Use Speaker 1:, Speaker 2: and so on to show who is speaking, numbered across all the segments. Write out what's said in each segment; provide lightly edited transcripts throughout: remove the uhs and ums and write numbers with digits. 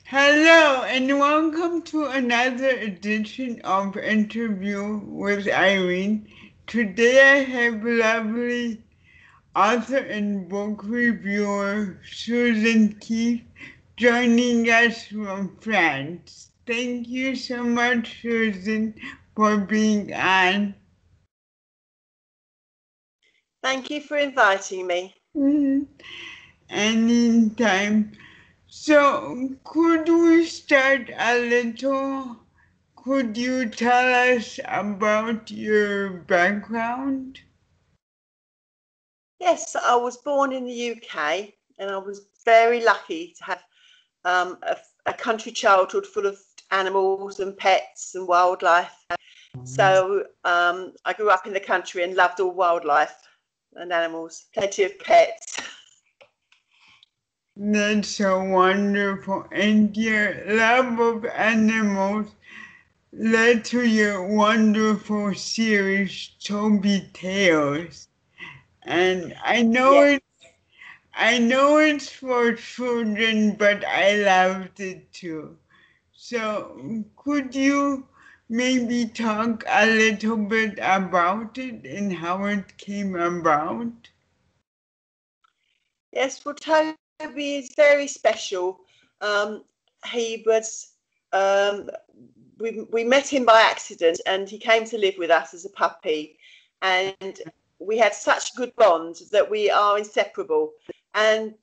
Speaker 1: Hello and welcome to another edition of Interview with Irene. Today I have lovely author and book reviewer Susan Keefe joining us from France. Thank you so much, Susan, for being on.
Speaker 2: Thank you for inviting me.
Speaker 1: Anytime. So, could we start a little? Could you tell us about your background?
Speaker 2: Yes, I was born in the UK and I was very lucky to have a country childhood full of animals and pets and wildlife. So I grew up in the country and loved all wildlife and animals, plenty of pets.
Speaker 1: That's so wonderful. And your love of animals led to your wonderful series, Toby Tales. And
Speaker 2: Yes,
Speaker 1: I know it's for children, but I loved it too. So, could you maybe talk a little bit about it and how it came about?
Speaker 2: yes. Well, Toby is very special. Um, he was um, we met him by accident and he came to live with us as a puppy, and we had such good bonds that we are inseparable. And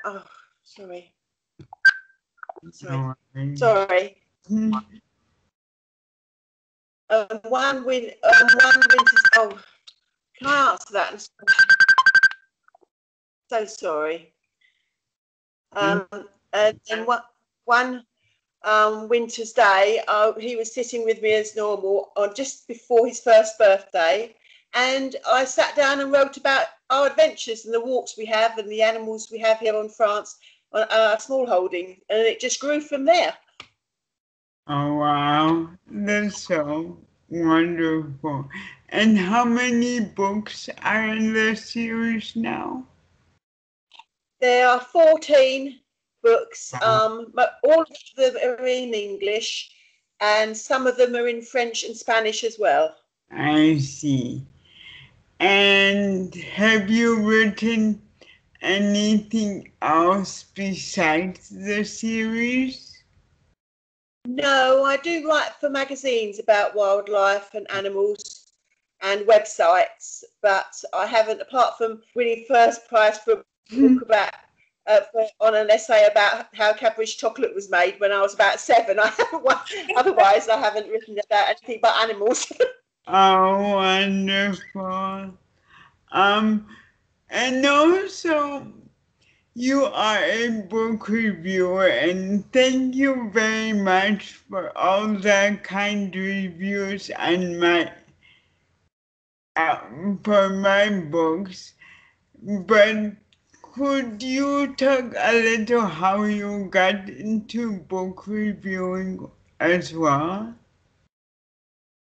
Speaker 2: oh, sorry sorry
Speaker 1: No,
Speaker 2: sorry one winter, oh, can I answer that? I'm so sorry. um and then one winter's day, he was sitting with me as normal on just before his first birthday, and I sat down and wrote about our adventures and the walks we have and the animals we have here in France on our small holding, and it just grew from there.
Speaker 1: Oh, wow, that's so wonderful. And how many books are in the series now?
Speaker 2: There are 14 books,
Speaker 1: Oh,
Speaker 2: but all of them are in English, and some of them are in French and Spanish as well.
Speaker 1: I see. And have you written anything else besides the series?
Speaker 2: No, I do write for magazines about wildlife and animals and websites, but I haven't, apart from winning first prize for a book about on an essay about how Cadbury's chocolate was made when I was about 7. I haven't otherwise I haven't written about anything but animals.
Speaker 1: Oh, wonderful. Um, and also, you are a book reviewer, and thank you very much for all the kind reviews on for my books. But could you talk a little how you got into book reviewing as well?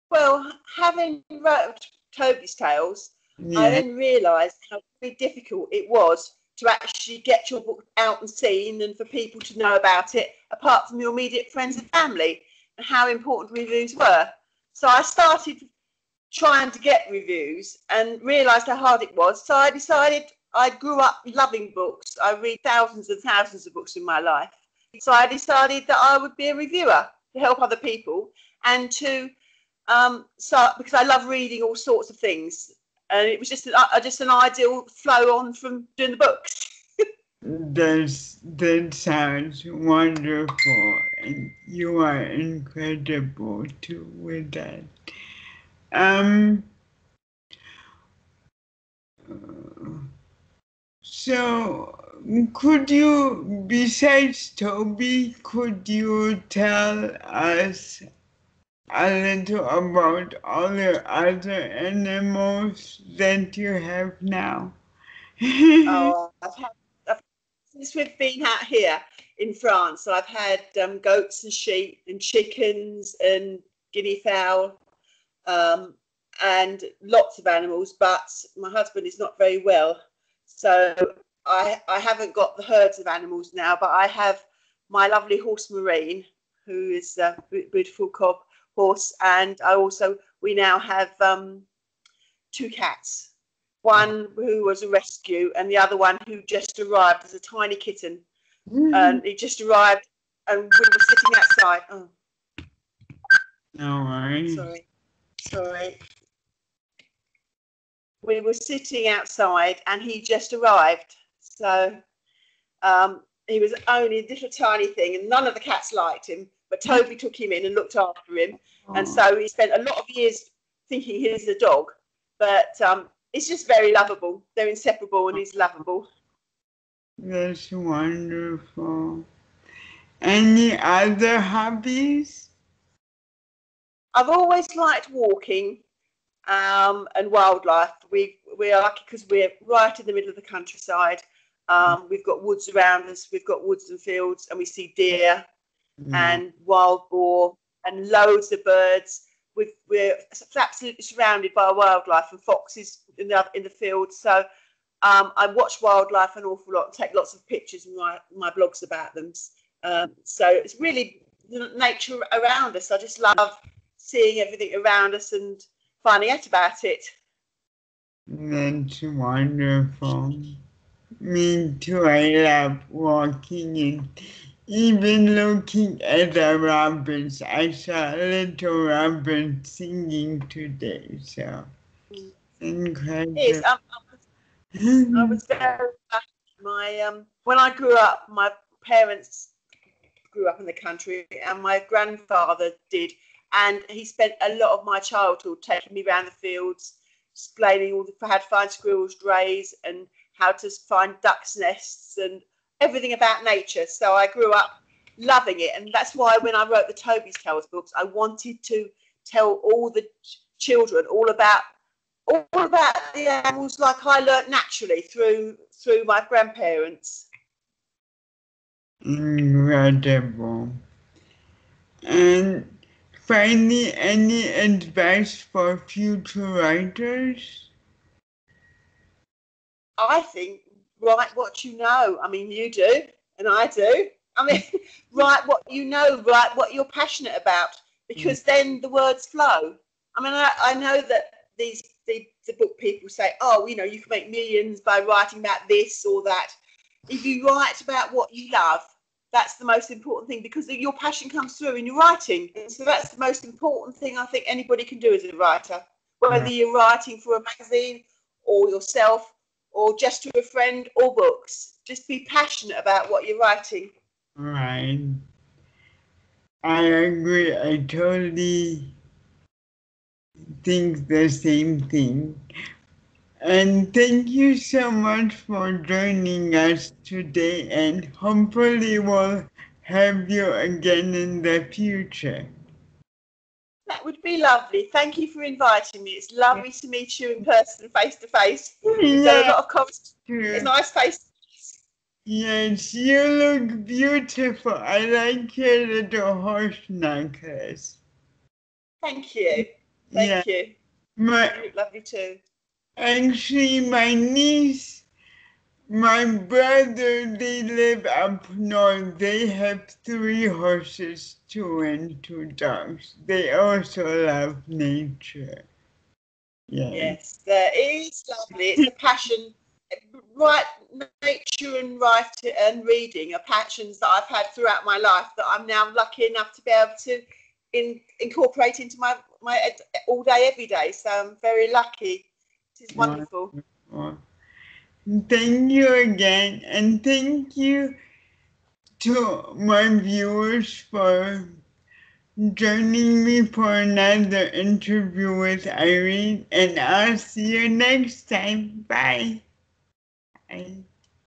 Speaker 2: Well, having wrote Toby's Tales, I
Speaker 1: Yeah.
Speaker 2: then realised how very difficult it was to actually get your book out and seen and for people to know about it, apart from your immediate friends and family, and how important reviews were. So I started trying to get reviews and realised how hard it was. So I decided, I grew up loving books. I read thousands and thousands of books in my life. So I decided that I would be a reviewer to help other people and to because I love reading all sorts of things, and it was just an ideal flow on from doing the books.
Speaker 1: That sounds wonderful, and you are incredible too with that. Um, so could you, besides Toby, could you tell us a little about all the other animals that you have now?
Speaker 2: Oh, since we've been out here in France, so I've had goats and sheep and chickens and guinea fowl, um, and lots of animals. But my husband is not very well, so I haven't got the herds of animals now, but I have my lovely horse Irene, who is a beautiful cob horse, and we now have 2 cats. One who was a rescue, and the other one who just arrived as a tiny kitten. And he just arrived, and we were sitting outside. Oh,
Speaker 1: no worries.
Speaker 2: Sorry. We were sitting outside, and he just arrived. So he was only a little tiny thing, and none of the cats liked him. But Toby took him in and looked after him, and so he spent a lot of years thinking he's a dog. But it's just very lovable. They're inseparable, and he's lovable.
Speaker 1: That's wonderful. Any other hobbies?
Speaker 2: I've always liked walking and wildlife. We're lucky because we're right in the middle of the countryside. We've got woods around us. We've got woods and fields, and we see deer and wild boar and loads of birds. We're absolutely surrounded by wildlife and foxes in the field. So I watch wildlife an awful lot and take lots of pictures and write my blogs about them. So it's really nature around us. I just love seeing everything around us and finding out about it.
Speaker 1: That's wonderful. Me too. I love walking and even looking at the robins. I saw a little robin singing today, so incredible.
Speaker 2: Yes, I was very lucky. When I grew up, my parents grew up in the country, and my grandfather did, and he spent a lot of my childhood taking me around the fields, explaining how to find squirrels, drays, and how to find ducks' nests and everything about nature. So I grew up loving it, and that's why when I wrote the Toby's Tales books, I wanted to tell all the children all about the animals like I learnt naturally through my grandparents.
Speaker 1: Incredible. And finally, any advice for future writers?
Speaker 2: I think write what you know. I mean, you do, and I do. I mean, write what you know, write what you're passionate about, because then the words flow. I mean, I know that the book people say, oh, you can make millions by writing about this or that. If you write about what you love, that's the most important thing, because your passion comes through in your writing. And so that's the most important thing I think anybody can do as a writer, whether you're writing for a magazine or yourself or just to a friend or books. Just be passionate about what you're writing.
Speaker 1: Right. I agree. I totally think the same thing. And thank you so much for joining us today, and hopefully we'll have you again in the future.
Speaker 2: That would be lovely. Thank you for inviting me. It's lovely to meet you in person, face to face. We've done a lot of conversation. It's nice face to face.
Speaker 1: Yes, you look beautiful. I like your little horse necklace.
Speaker 2: Thank you. Thank you. You look lovely too.
Speaker 1: Actually, my niece, my brother, they live up north. They have 3 horses too and 2 dogs. They also love nature.
Speaker 2: Yes, it is lovely. It's a passion. Nature and writing and reading are passions that I've had throughout my life that I'm now lucky enough to be able to incorporate into my all day, every day. So I'm very lucky. It is wonderful.
Speaker 1: Thank you again, and thank you to my viewers for joining me for another interview with Irene, and I'll see you next time. Bye. Bye.